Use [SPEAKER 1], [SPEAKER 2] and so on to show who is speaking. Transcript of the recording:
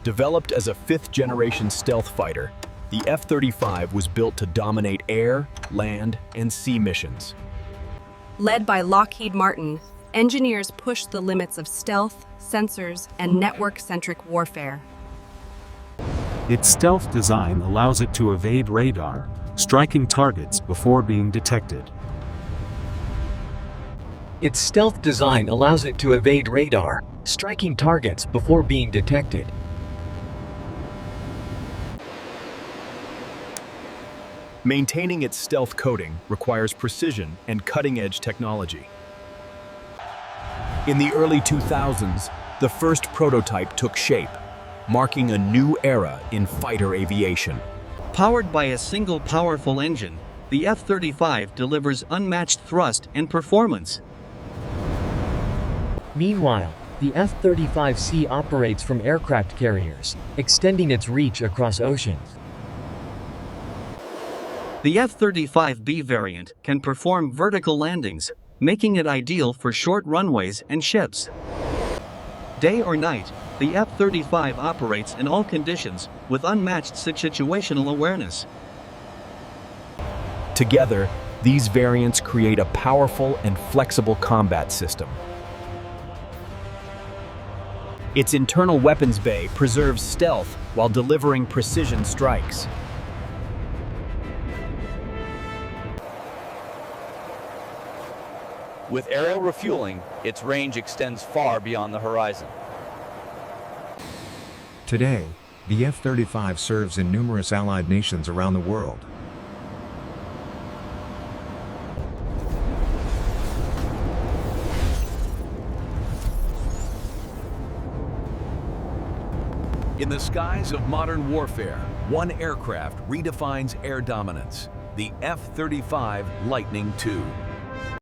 [SPEAKER 1] Developed as a fifth-generation stealth fighter, the F-35 was built to dominate air, land, and sea missions.
[SPEAKER 2] Led by Lockheed Martin, engineers pushed the limits of stealth, sensors, and network-centric warfare.
[SPEAKER 3] Its stealth design allows it to evade radar, striking targets before being detected.
[SPEAKER 4] Its stealth design allows it to evade radar, striking targets before being detected.
[SPEAKER 1] Maintaining its stealth coating requires precision and cutting-edge technology. In the early 2000s, the first prototype took shape, marking a new era in fighter aviation.
[SPEAKER 5] Powered by a single powerful engine, the F-35 delivers unmatched thrust and performance.
[SPEAKER 4] Meanwhile, the F-35C operates from aircraft carriers, extending its reach across oceans.
[SPEAKER 5] The F-35B variant can perform vertical landings, making it ideal for short runways and ships. Day or night, the F-35 operates in all conditions with unmatched situational awareness.
[SPEAKER 1] Together, these variants create a powerful and flexible combat system. Its internal weapons bay preserves stealth while delivering precision strikes.
[SPEAKER 6] With aerial refueling, its range extends far beyond the horizon.
[SPEAKER 7] Today, the F-35 serves in numerous allied nations around the world.
[SPEAKER 1] In the skies of modern warfare, one aircraft redefines air dominance, the F-35 Lightning II.